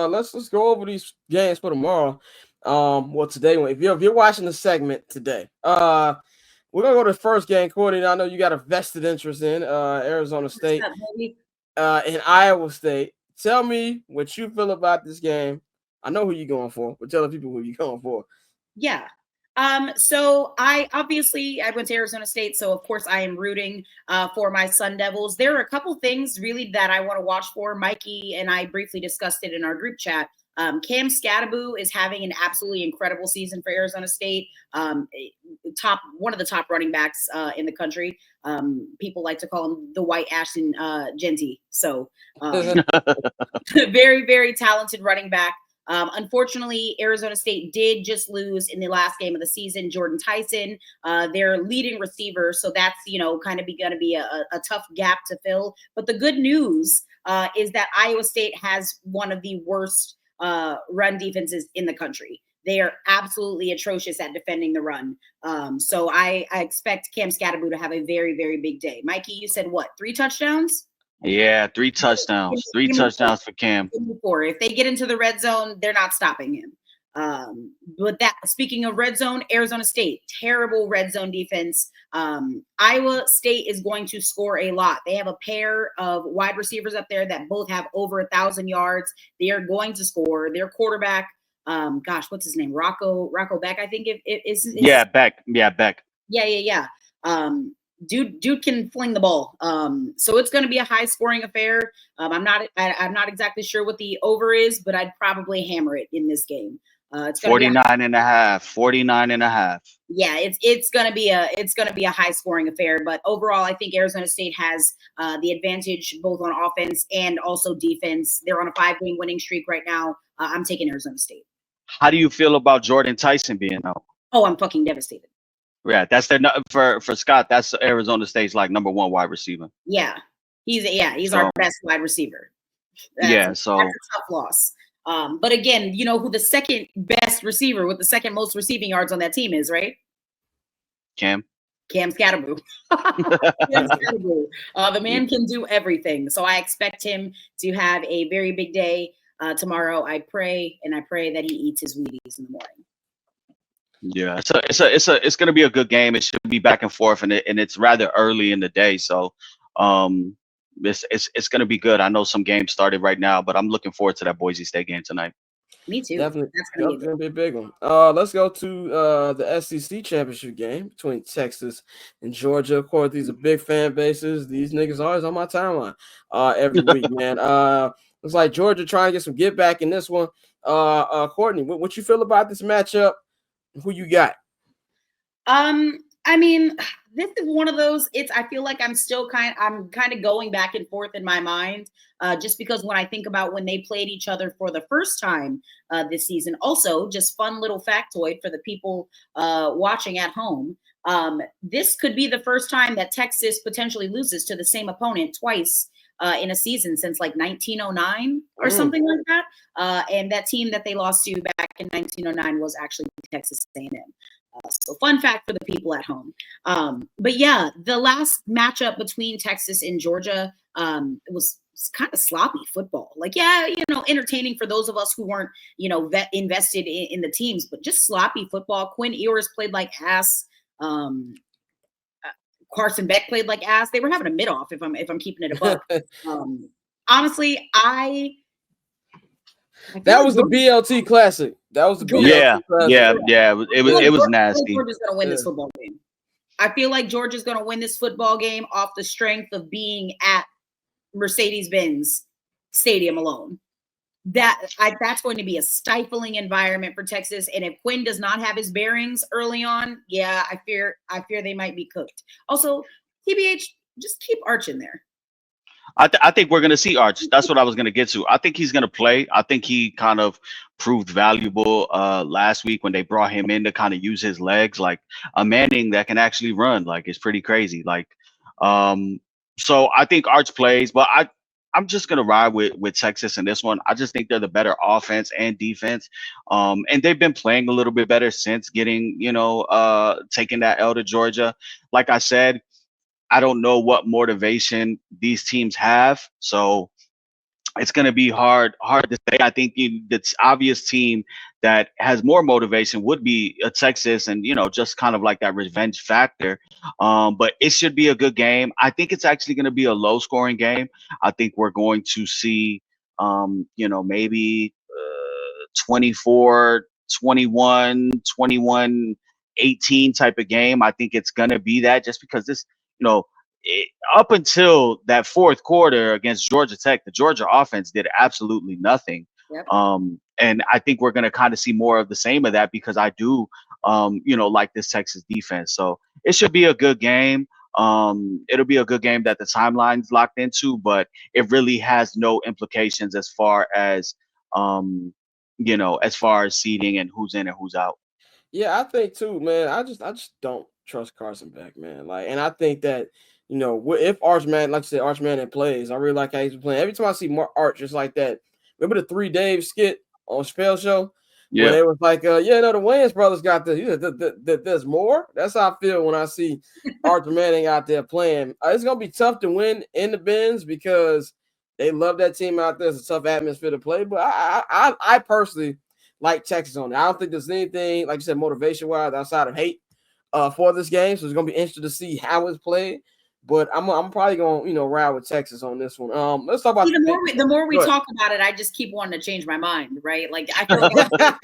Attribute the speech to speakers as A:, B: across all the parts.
A: Let's go over these games for tomorrow. Well, today, if you're watching the segment today, we're gonna go to the first game. Courtney, I know you got a vested interest in Arizona State, and Iowa State. Tell me what you feel about this game. I know who you're going for, but tell the people who you're going for.
B: Yeah. So I went to Arizona State, so of course I am rooting for my Sun Devils. There are a couple things really that I want to watch for. Mikey and I briefly discussed it in our group chat. Cam Scattaboo is having an absolutely incredible season for Arizona State. One of the top running backs in the country. People like to call him the White Ashton Genty. So very, very talented running back. Unfortunately, Arizona State did just lose in the last game of the season. Jordan Tyson, their leading receiver. So that's, kind of going to be a tough gap to fill. But the good news is that Iowa State has one of the worst run defenses in the country. They are absolutely atrocious at defending the run. So I expect Cam Scattaboo to have a very, very big day. Mikey, you said what? 3 touchdowns?
C: Yeah, 3 touchdowns. 3 touchdowns for Cam.
B: 4. If they get into the red zone, they're not stopping him. But speaking of red zone, Arizona State, terrible red zone defense. Iowa State is going to score a lot. They have a pair of wide receivers up there that both have over 1,000 yards. They are going to score. Their quarterback, what's his name? Rocco Beck, I think it is.
C: Yeah, Beck. Yeah, Beck.
B: Yeah. Dude can fling the ball. So it's going to be a high scoring affair. I'm not exactly sure what the over is, but I'd probably hammer it in this game. It's
C: 49 and a half. 49 and a half.
B: Yeah, it's going to be a high scoring affair, but overall I think Arizona State has the advantage both on offense and also defense. They're on a 5-game winning streak right now. I'm taking Arizona State.
C: How do you feel about Jordan Tyson being out?
B: Oh, I'm fucking devastated.
C: Yeah, that's for Scott. That's Arizona State's like number 1 wide receiver.
B: Yeah, he's our best wide receiver. That's a tough loss. But again, you know who the second best receiver with the second most receiving yards on that team is, right?
C: Cam
B: Scattaboo. The man can do everything. So I expect him to have a very big day tomorrow. I pray that he eats his Wheaties in the morning.
C: Yeah, it's going to be a good game. It should be back and forth, and it's rather early in the day, so it's going to be good. I know some games started right now, but I'm looking forward to that Boise State game tonight.
B: Me too.
A: Definitely,
B: that's
A: going to be a big one. Let's go to the SEC championship game between Texas and Georgia. Of course, these are big fan bases. These niggas always on my timeline every week, man. It's like Georgia trying to get some get back in this one. Courtney, what you feel about this matchup? Who you got?
B: I mean, this is one of those. I feel like I'm kind of going back and forth in my mind, just because when I think about when they played each other for the first time this season. Also, just fun little factoid for the people watching at home. This could be the first time that Texas potentially loses to the same opponent twice in a season since like 1909 or something like that. And that team that they lost to back in 1909 was actually Texas A&M. So fun fact for the people at home. But yeah, the last matchup between Texas and Georgia, it was kind of sloppy football. Like, yeah, entertaining for those of us who weren't, invested in the teams, but just sloppy football. Quinn Ewers played like ass. Carson Beck played like ass. They were having a mid-off if I'm keeping it a buck. Honestly,
A: that was the BLT Classic. That was the BLT Classic.
C: Yeah. It was nasty.
B: Georgia's gonna win this football game. I feel like Georgia's gonna win this football game off the strength of being at Mercedes-Benz Stadium alone. That's going to be a stifling environment for Texas. And if Quinn does not have his bearings early on, yeah, I fear they might be cooked. Also, TBH, just keep Arch in there.
C: I think we're going to see Arch. That's what I was going to get to. I think he's going to play. I think he kind of proved valuable last week when they brought him in to kind of use his legs, like a Manning that can actually run. Like, it's pretty crazy. Like, so I think Arch plays, but I'm just gonna ride with Texas in this one. I just think they're the better offense and defense, and they've been playing a little bit better since getting taking that L to Georgia. Like I said, I don't know what motivation these teams have, so it's going to be hard to say. I think the obvious team that has more motivation would be Texas, and just kind of like that revenge factor. But it should be a good game. I think it's actually going to be a low scoring game. I think we're going to see maybe 24, 21, 21, 18 type of game. I think it's going to be that, just because this, up until that fourth quarter against Georgia Tech, the Georgia offense did absolutely nothing.
B: Yep.
C: And I think we're going to kind of see more of the same of that, because I do, like this Texas defense. So it should be a good game. It'll be a good game that the timeline's locked into, but it really has no implications as far as, seeding and who's in and who's out.
A: Yeah, I think too, man. I just don't trust Carson Beck, man. Like, and I think that if Arch Manning, like you said, Arch Manning plays, I really like how he's playing. Every time I see more Arch, just like that. Remember the 3 Dave skit on Chappelle Show?
C: Yeah.
A: Where they was like, the Wayans brothers got this. There's more. That's how I feel when I see Arch Manning out there playing. It's gonna be tough to win in the Benz because they love that team out there. It's a tough atmosphere to play, but I personally like Texas on it. I don't think there's anything, like you said, motivation-wise outside of hate for this game. So it's gonna be interesting to see how it's played. But I'm probably gonna ride with Texas on this one. Let's talk about
B: the more we talk about it, I just keep wanting to change my mind, right? Like I feel like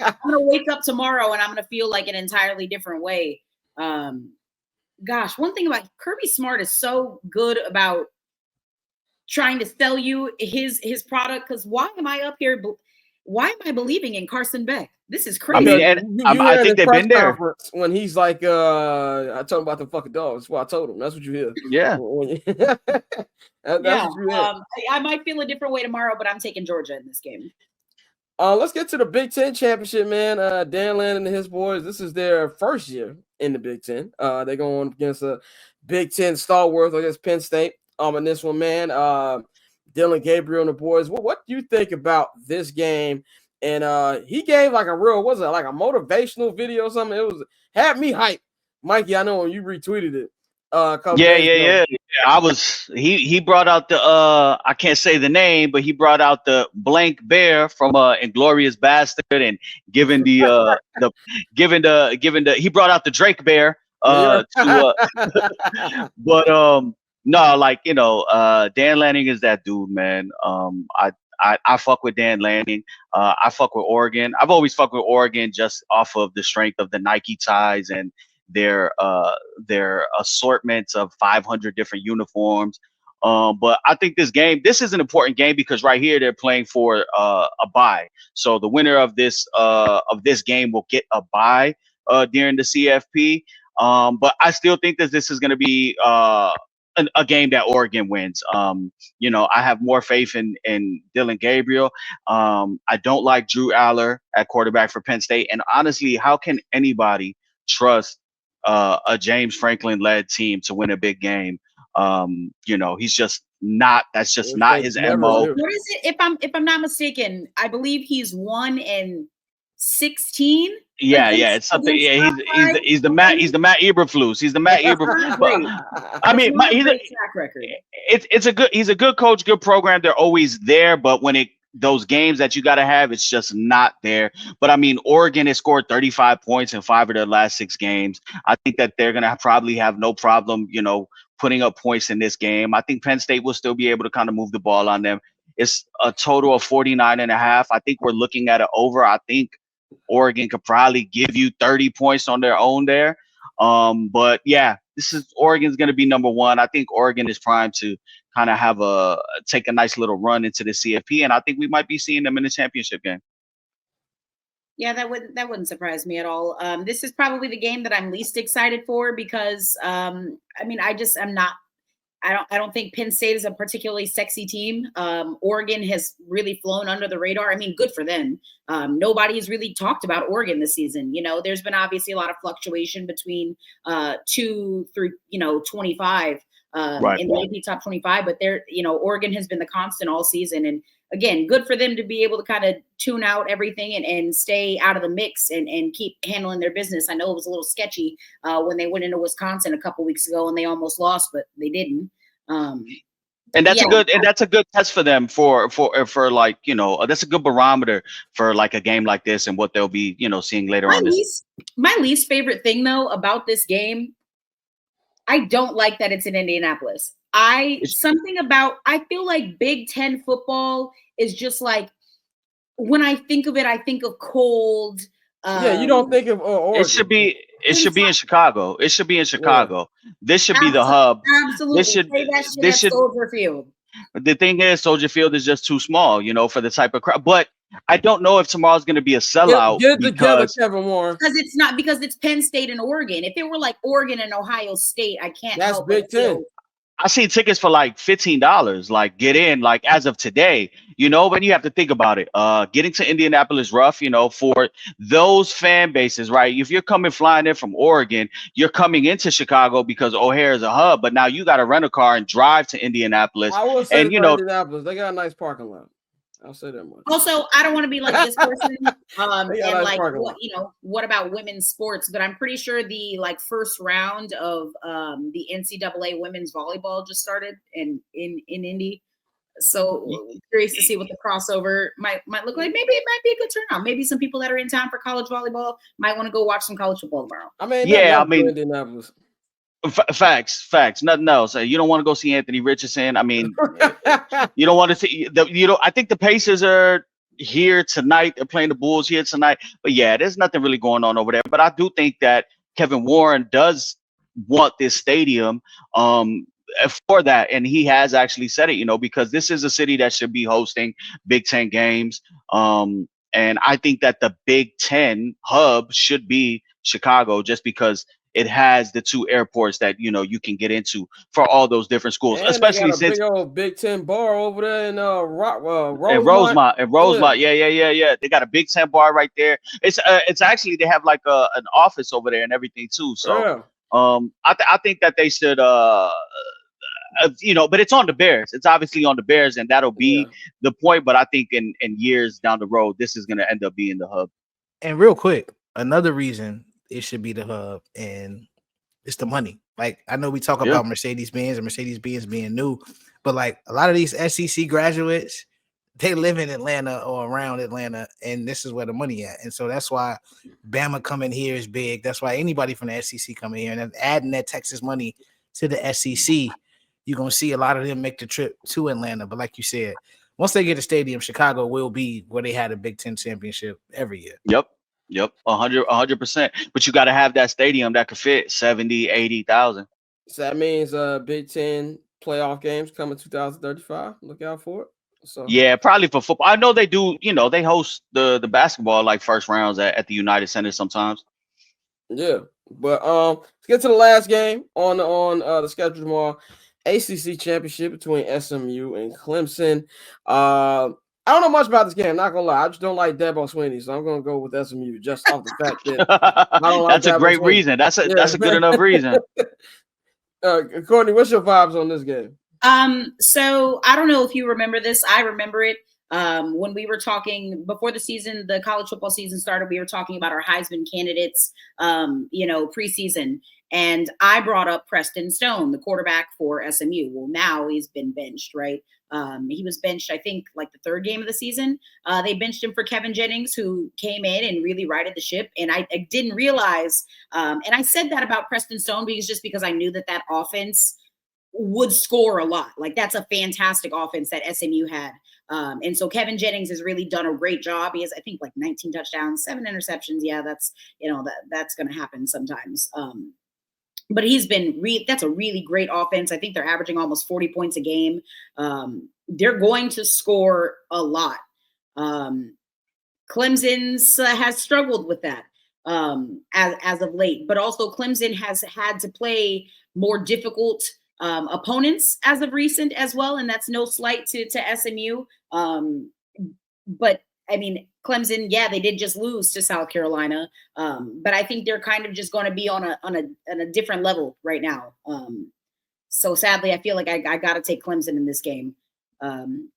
B: I'm gonna wake up tomorrow and I'm gonna feel like an entirely different way. Gosh, one thing about Kirby Smart is so good about trying to sell you his product, because why am I up here? Why am I believing in Carson Beck? This is crazy.
C: I mean, I think they've been there
A: when he's like, I told him about the fucking dogs. That's what I told him. That's what you hear.
C: Yeah.
B: That's what you hear. I might feel a different way tomorrow, but I'm taking Georgia in this game.
A: Let's get to the Big Ten championship, man. Dan Lanning and his boys. This is their first year in the Big Ten. They're going against a Big Ten stalwart against Penn State. In this one, man. Dylan Gabriel and the boys. What do you think about this game? And he gave like a real, was it like a motivational video or something? It had me hyped. Mikey, I know when you retweeted it.
C: Yeah. He brought out the I can't say the name, but he brought out the blank bear from Inglorious Bastard, and given the he brought out the Drake bear but no, like Dan Lanning is that dude, man. I fuck with Dan Lanning. I fuck with Oregon. I've always fucked with Oregon just off of the strength of the Nike ties and their assortments of 500 different uniforms. But I think this is an important game because right here they're playing for a bye. So the winner of this game will get a bye during the CFP. But I still think that this is going to be a game that Oregon wins. I have more faith in Dylan Gabriel. I don't like Drew Aller at quarterback for Penn State. And honestly, how can anybody trust a James Franklin led team to win a big game? He's just not. That's just not his MO.
B: What is it? If I'm not mistaken, I believe he's 1-16.
C: Yeah, it's something. Yeah, he's the Matt Eberflus. He's the Matt Eberflus. I mean, he's a track record. He's a good coach, good program. They're always there, but when those games that you got to have, it's just not there. But I mean, Oregon has scored 35 points in 5 of their last 6 games. I think that they're gonna probably have no problem, putting up points in this game. I think Penn State will still be able to kind of move the ball on them. It's a total of 49.5. I think we're looking at an over. I think Oregon could probably give you 30 points on their own there. But yeah, Oregon's going to be number 1. I think Oregon is primed to kind of take a nice little run into the CFP, and I think we might be seeing them in the championship game.
B: Yeah, that wouldn't surprise me at all. This is probably the game that I'm least excited for because I don't think Penn State is a particularly sexy team. Oregon has really flown under the radar. I mean, good for them. Nobody has really talked about Oregon this season. There's been obviously a lot of fluctuation between 2 through 25 in the AP top 25, but Oregon has been the constant all season. And again, good for them to be able to kind of tune out everything and stay out of the mix and keep handling their business. I know it was a little sketchy when they went into Wisconsin a couple weeks ago and they almost lost, but they didn't.
C: And that's
B: Yeah.
C: a good test for them for like, you know, that's a good barometer for like a game like this and what they'll be, you know, seeing later on.
B: My least favorite thing though about this game, I don't like that it's in Indianapolis. Something about, I feel like Big Ten football is just like, when I think of it, I think of cold.
A: Yeah, you don't think of Oregon.
C: It should be in Chicago. It should be in Chicago. Yeah. This should be the hub.
B: Absolutely. Say that shit at Soldier Field.
C: The thing is, Soldier Field is just too small, you know, for the type of crowd. But I don't know if tomorrow's going to be a sellout.
A: Get together, Kevin Warren.
B: Because it's Penn State and Oregon. If it were like Oregon and Ohio State, I can't.
A: That's
B: help
A: Big Ten.
C: I seen tickets for like $15, like get in, like as of today, you know, but you have to think about it. Getting to Indianapolis rough, you know, for those fan bases, right? If you're flying in from Oregon, you're coming into Chicago because O'Hare is a hub, but now you got to rent a car and drive to Indianapolis.
A: I will say,
C: and you know,
A: Indianapolis, they got a nice parking lot. I'll say that much.
B: Also, I don't want to be like this person, and like, what about women's sports? But I'm pretty sure the first round of the NCAA women's volleyball just started in Indy. So curious to see what the crossover might look like. Maybe it might be a good turnout. Maybe some people that are in town for college volleyball might want to go watch some college football tomorrow.
A: I mean, Indianapolis.
C: Facts. Nothing else. You don't want to go see Anthony Richardson. I mean, you don't want to see I think the Pacers are here tonight. They're playing the Bulls here tonight. But yeah, there's nothing really going on over there. But I do think that Kevin Warren does want this stadium for that, and he has actually said it. You know, because this is a city that should be hosting Big Ten games. And I think that the Big Ten hub should be Chicago, just because it has the two airports that, you know, you can get into for all those different schools, and especially since
A: big old Big Ten bar over there in
C: Rosemont. Yeah. They got a Big Ten bar right there. It's actually, they have like an office over there and everything too. So I think that they should you know, but it's on the Bears. It's obviously on the Bears, and that'll be the point. But I think in years down the road, this is going to end up being the hub.
D: And real quick, another reason it should be the hub, and it's the money. Like, I know we talk about Mercedes-Benz and Mercedes-Benz being new, but like a lot of these SEC graduates, they live in Atlanta or around Atlanta, and this is where the money at. And so that's why Bama coming here is big. That's why anybody from the SEC coming here, and then adding that Texas money to the SEC, you're going to see a lot of them make the trip to Atlanta. But like you said, once they get a stadium, Chicago will be where they had a Big Ten championship every year.
C: Yep, 100%. But you got to have that stadium that could fit 70, 80,000.
A: So that means Big Ten playoff games coming 2035. Look out for it. So
C: yeah, probably for football. I know they do. You know, they host the basketball like first rounds at the United Center sometimes.
A: Yeah, but let's get to the last game on the schedule tomorrow. ACC championship between SMU and Clemson. I don't know much about this game. I'm not gonna lie. I just don't like Dabo Swinney, so I'm gonna go with SMU just off the fact that I don't like
C: that's a great reason. That's a good enough reason.
A: Courtney, what's your vibes on this game?
B: So I don't know if you remember this. I remember it. When we were talking before the season, the college football season started, we were talking about our Heisman candidates, preseason. And I brought up Preston Stone, the quarterback for SMU. Well, now he's been benched, right? He was benched, I think, like the third game of the season. They benched him for Kevin Jennings, who came in and really righted the ship. And I didn't realize, and I said that about Preston Stone because I knew that offense would score a lot. Like, that's a fantastic offense that SMU had. And so Kevin Jennings has really done a great job. He has, I think, like 19 touchdowns, 7 interceptions. Yeah, that's, that's going to happen sometimes. But he's been that's a really great offense. I think they're averaging almost 40 points a game. They're going to score a lot. Clemson's has struggled with that as of late, but also Clemson has had to play more difficult opponents as of recent as well. And that's no slight to SMU. But I mean, Clemson, yeah, they did just lose to South Carolina, but I think they're kind of just going to be on a different level right now. So sadly, I feel like I got to take Clemson in this game,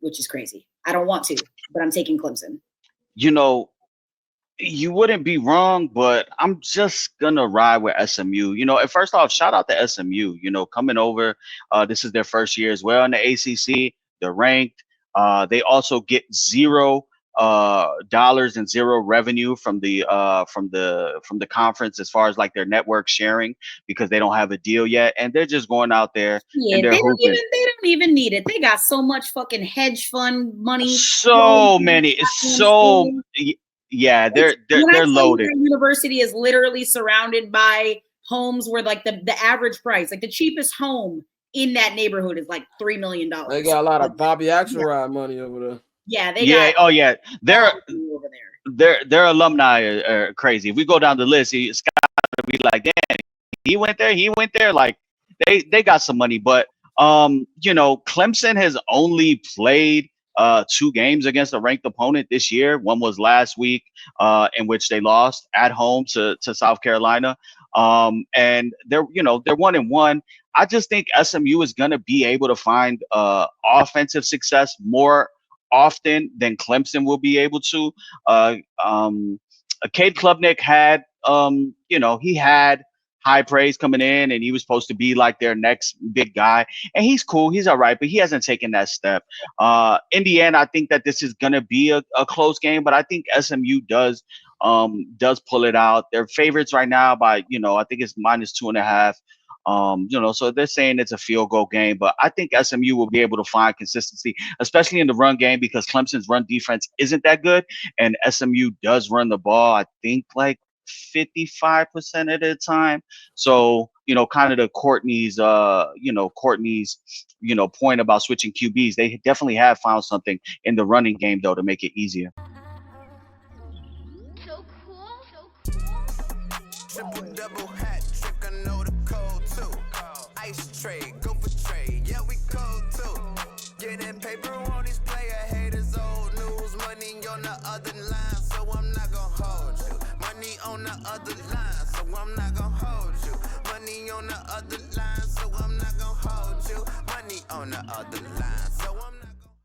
B: which is crazy. I don't want to, but I'm taking Clemson.
C: You wouldn't be wrong, but I'm just gonna ride with SMU. You know, and first off, shout out to SMU. You know, coming over, this is their first year as well in the ACC. They're ranked. They also get $0 and zero revenue from the conference as far as like their network sharing because they don't have a deal yet, and they're just going out there and they're hooping.
B: They don't even need it. They got so much fucking hedge fund money.
C: So many, yeah, they're loaded.
B: Their university is literally surrounded by homes where like the average price, like the cheapest home in that neighborhood is like $3 million.
A: They got a lot of Bobby Axelrod money over there.
B: Yeah, they got.
C: Oh yeah,
B: over there.
C: Their alumni are crazy. If we go down the list, it's gotta be like, damn, he went there. Like they got some money, but you know, Clemson has only played 2 games against a ranked opponent this year. One was last week, in which they lost at home to South Carolina. And they're 1-1. I just think SMU is gonna be able to find offensive success more often than Clemson will be able to. Cade Klubnik had he had high praise coming in, and he was supposed to be like their next big guy, and he's cool, he's all right, but he hasn't taken that step. Indiana, I think that this is going to be a close game, but I think SMU does pull it out. They're favorites right now by, I think it's -2.5. So they're saying it's a field goal game, but I think SMU will be able to find consistency, especially in the run game, because Clemson's run defense isn't that good, and SMU does run the ball, I think, like 55% of the time. So, kind of the Courtney's point about switching QBs, they definitely have found something in the running game, though, to make it easier.
E: So cool. Triple double hat trick, I know the code too. Ice trade, go for trade, yeah, we cold too. Getting paper on these player haters, old news, money on the other line, so I'm not gonna hold you. Money on the other line, so I'm not gonna hold you. Money on the other line, so I'm not gonna hold you. Money on the other line.